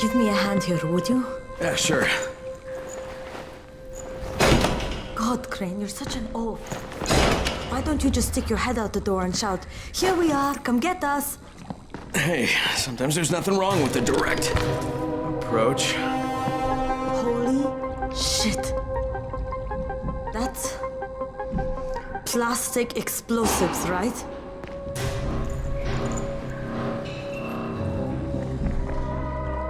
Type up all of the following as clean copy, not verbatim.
give me a hand here, would you? Yeah, sure. God, Crane, you're such an oaf. Why don't you just stick your head out the door and shout, "Here we are, come get us"? Hey, sometimes there's nothing wrong with the direct approach. Holy shit. That's plastic explosives, right?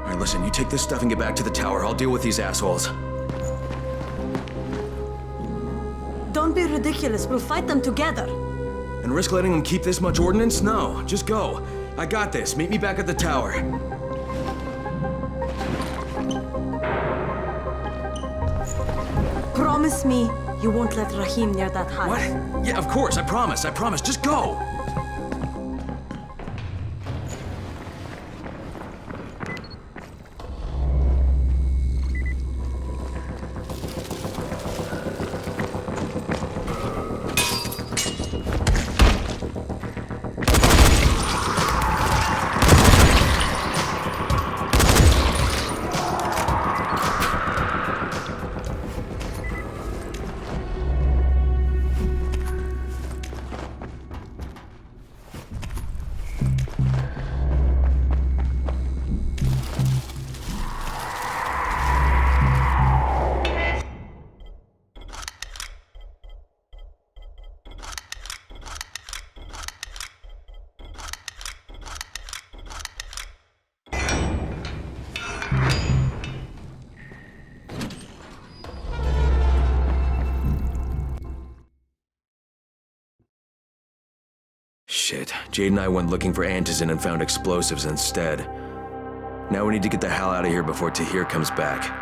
All right, listen, you take this stuff and get back to the tower. I'll deal with these assholes. Don't be ridiculous, we'll fight them together. And risk letting them keep this much ordnance? No, just go. I got this. Meet me back at the tower. Promise me you won't let Rahim near that hive. What? Yeah, of course, I promise, just go! Shit, Jade and I went looking for antizin and found explosives instead. Now we need to get the hell out of here before Tahir comes back.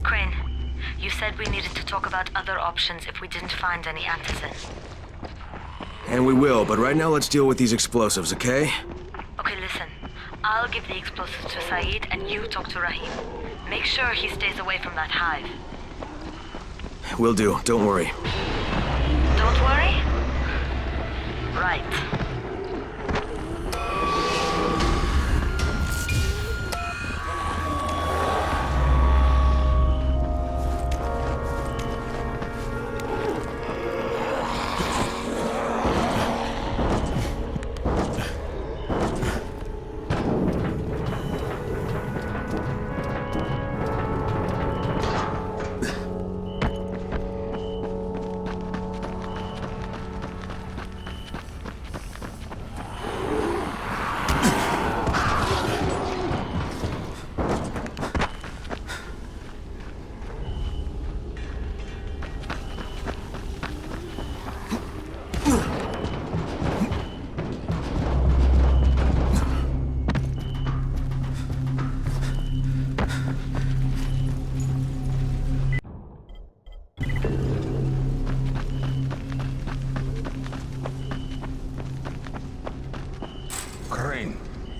Crane, you said we needed to talk about other options if we didn't find any antizin. And we will, but right now let's deal with these explosives, okay? Okay, listen. I'll give the explosives to Saeed and you talk to Rahim. Make sure he stays away from that hive. Will do, don't worry. Don't worry? Right.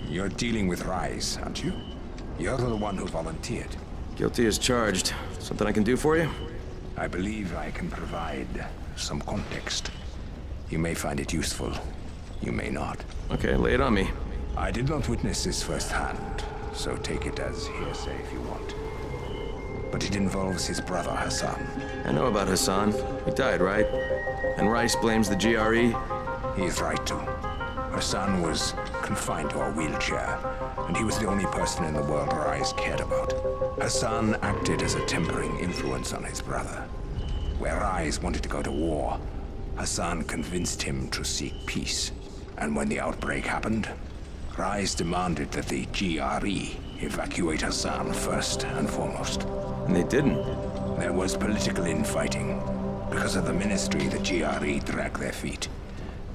You're dealing with Rise, aren't you? You're the one who volunteered. Guilty as charged. Something I can do for you? I believe I can provide some context. You may find it useful. You may not. Okay, lay it on me. I did not witness this firsthand, so take it as hearsay if you want. But it involves his brother, Hassan. I know about Hassan. He died, right? And Rice blames the GRE? He is right to. Hassan was confined to a wheelchair, and he was the only person in the world Rise cared about. Hassan acted as a tempering influence on his brother. Where Rise wanted to go to war, Hassan convinced him to seek peace. And when the outbreak happened, Rise demanded that the GRE evacuate Hassan first and foremost. And they didn't. There was political infighting. Because of the ministry, the GRE dragged their feet.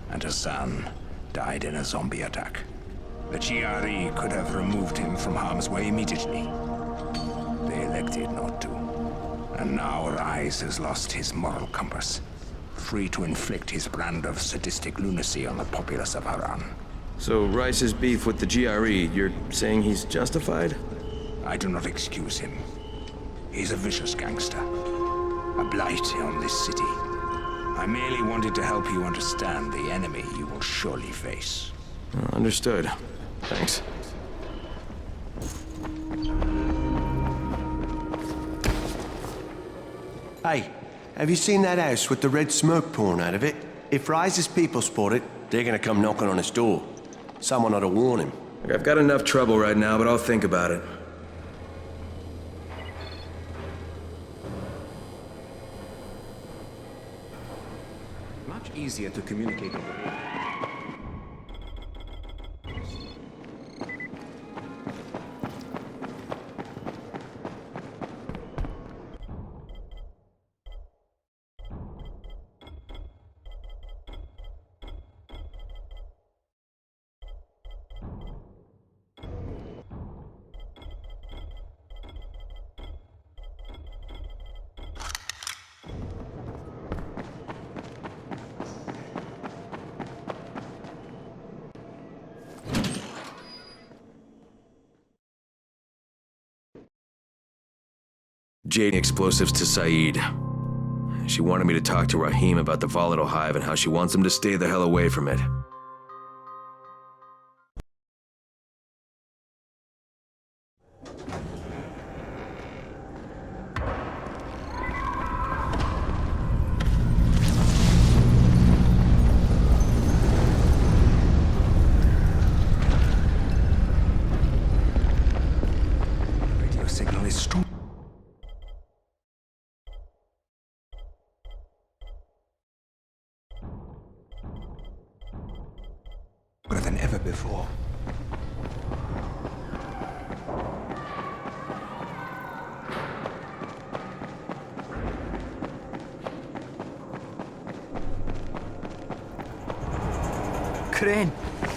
and Hassan died in a zombie attack. The GRE could have removed him from harm's way immediately. They elected not to. And now Rise has lost his moral compass, free to inflict his brand of sadistic lunacy on the populace of Harran. So Rice's beef with the GRE, you're saying he's justified? I do not excuse him. He's a vicious gangster, a blight on this city. I merely wanted to help you understand the enemy you will surely face. Understood. Thanks. Hey, have you seen that house with the red smoke pouring out of it? If Rise's people spot it, they're gonna come knocking on his door. Someone ought to warn him. Look, I've got enough trouble right now, but I'll think about it. Much easier to communicate over here. Jade explosives to Saeed. She wanted me to talk to Rahim about the volatile hive and how she wants him to stay the hell away from it. Radio signal is strong. Than ever before. Crane,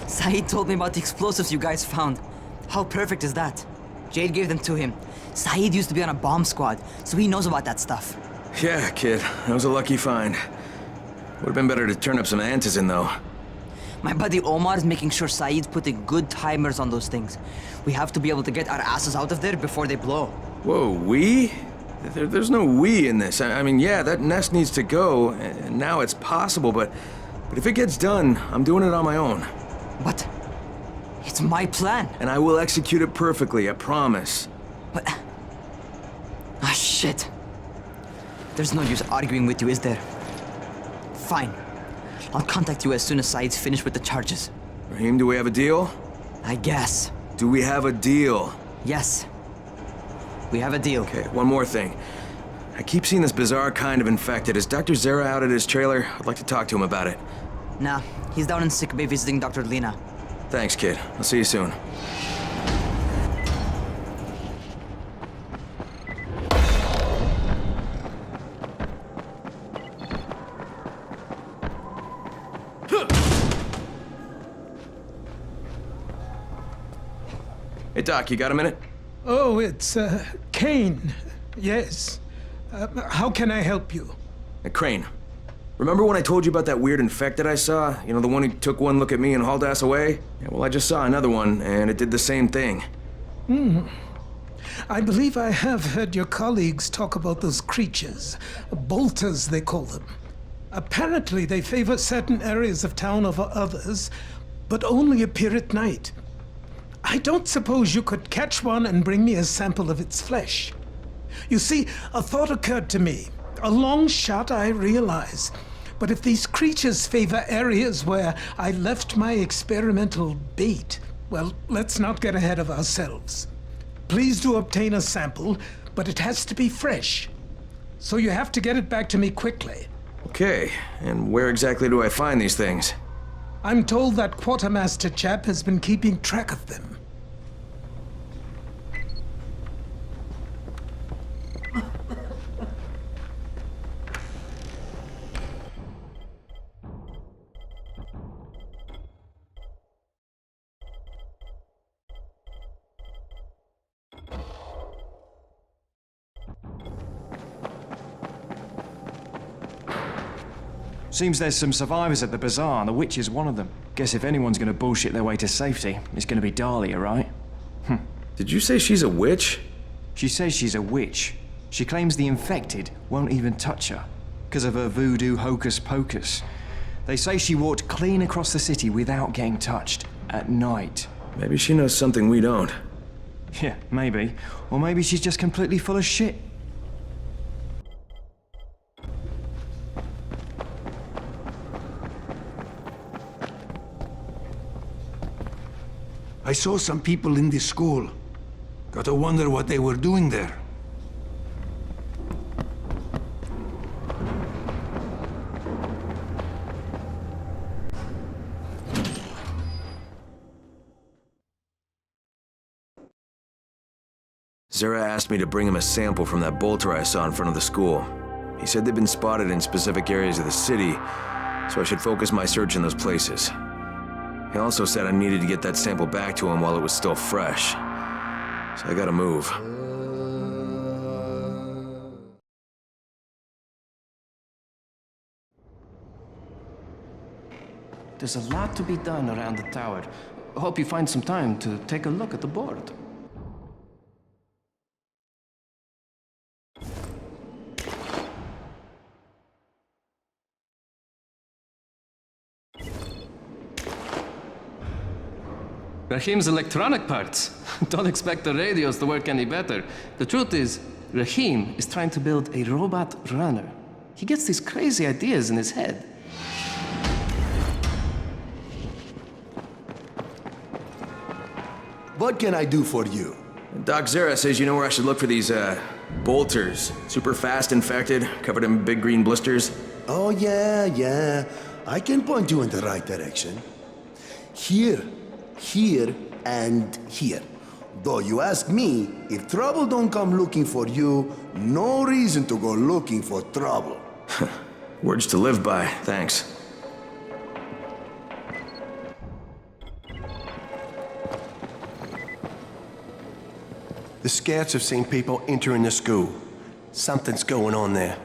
Saeed told me about the explosives you guys found. How perfect is that? Jade gave them to him. Saeed used to be on a bomb squad, so he knows about that stuff. Yeah, kid. That was a lucky find. Would've been better to turn up some antizin, though. My buddy Omar is making sure Saeed's putting good timers on those things. We have to be able to get our asses out of there before they blow. Whoa, we? There's no we in this. I mean, yeah, that nest needs to go, and now it's possible, but if it gets done, I'm doing it on my own. But it's my plan. And I will execute it perfectly, I promise. But... ah, shit. There's no use arguing with you, is there? Fine. I'll contact you as soon as Saeed's finished with the charges. Rahim, do we have a deal? I guess. Do we have a deal? Yes. We have a deal. Okay, one more thing. I keep seeing this bizarre kind of infected. Is Dr. Zera out at his trailer? I'd like to talk to him about it. Nah, he's down in sick bay visiting Dr. Lena. Thanks, kid. I'll see you soon. Hey, Doc, you got a minute? Oh, it's, Kane. Yes. How can I help you? Hey, Crane. Remember when I told you about that weird infected I saw? You know, the one who took one look at me and hauled ass away? Yeah, well, I just saw another one, and it did the same thing. I believe I have heard your colleagues talk about those creatures. Bolters, they call them. Apparently, they favor certain areas of town over others, but only appear at night. I don't suppose you could catch one and bring me a sample of its flesh. You see, a thought occurred to me. A long shot, I realize. But if these creatures favor areas where I left my experimental bait, well, let's not get ahead of ourselves. Please do obtain a sample, but it has to be fresh. So you have to get it back to me quickly. Okay, and where exactly do I find these things? I'm told that quartermaster chap has been keeping track of them. Seems there's some survivors at the bazaar, and the witch is one of them. Guess if anyone's gonna bullshit their way to safety, it's gonna be Dahlia, right? Did you say she's a witch? She says she's a witch. She claims the infected won't even touch her, because of her voodoo hocus pocus. They say she walked clean across the city without getting touched, at night. Maybe she knows something we don't. Yeah, maybe. Or maybe she's just completely full of shit. I saw some people in this school. Gotta wonder what they were doing there. Zera asked me to bring him a sample from that bolter I saw in front of the school. He said they'd been spotted in specific areas of the city, so I should focus my search in those places. He also said I needed to get that sample back to him while it was still fresh. So I gotta move. There's a lot to be done around the tower. Hope you find some time to take a look at the board. Rahim's electronic parts. Don't expect the radios to work any better. The truth is, Rahim is trying to build a robot runner. He gets these crazy ideas in his head. What can I do for you? Doc Zera says you know where I should look for these, bolters. Super fast infected, covered in big green blisters. Oh, yeah. I can point you in the right direction. Here, and here. Though you ask me, if trouble don't come looking for you, no reason to go looking for trouble. Words to live by, thanks. The scouts have seen people entering the school. Something's going on there.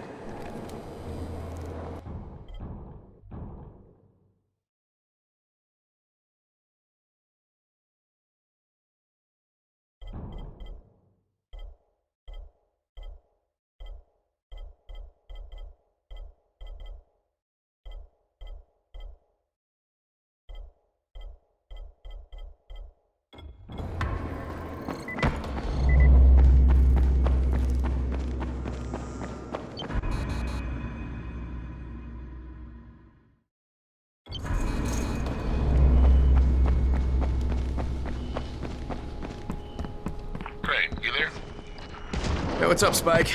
Hey, what's up, Spike?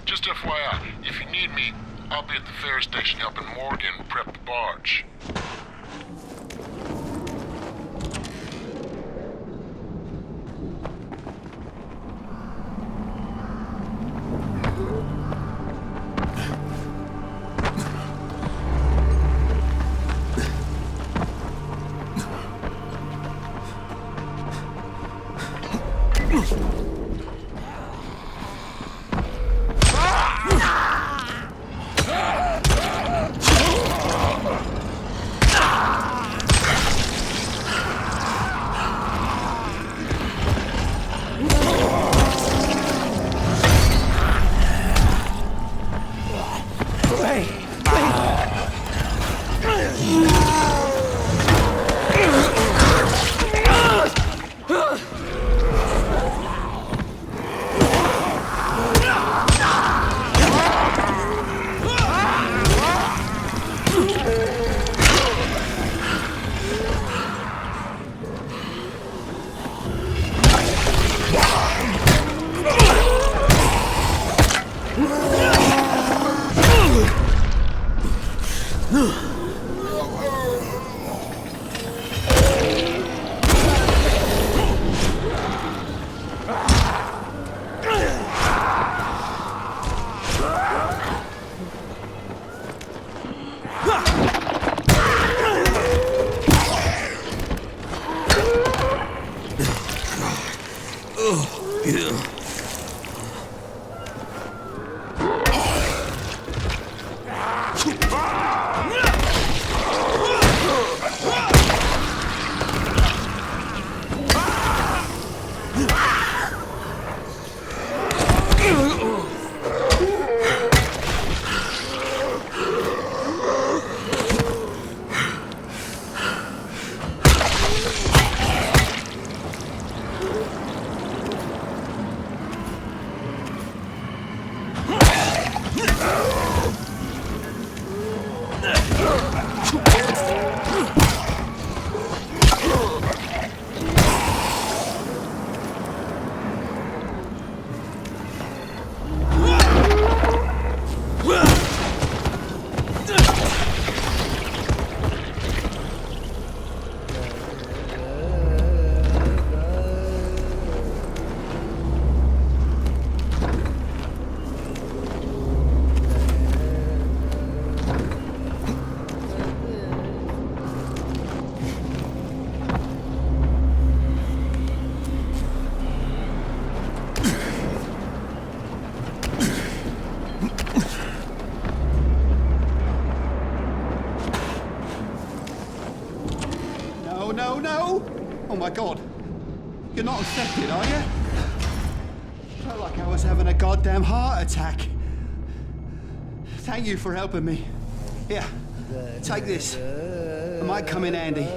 Just FYI, if you need me, I'll be at the ferry station helping Morgan prep the barge. my god. You're not infected, are you? Felt like I was having a goddamn heart attack. Thank you for helping me. Here, take this. It might come in handy.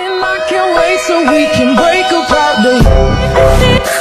And I can't wait so we can break apart the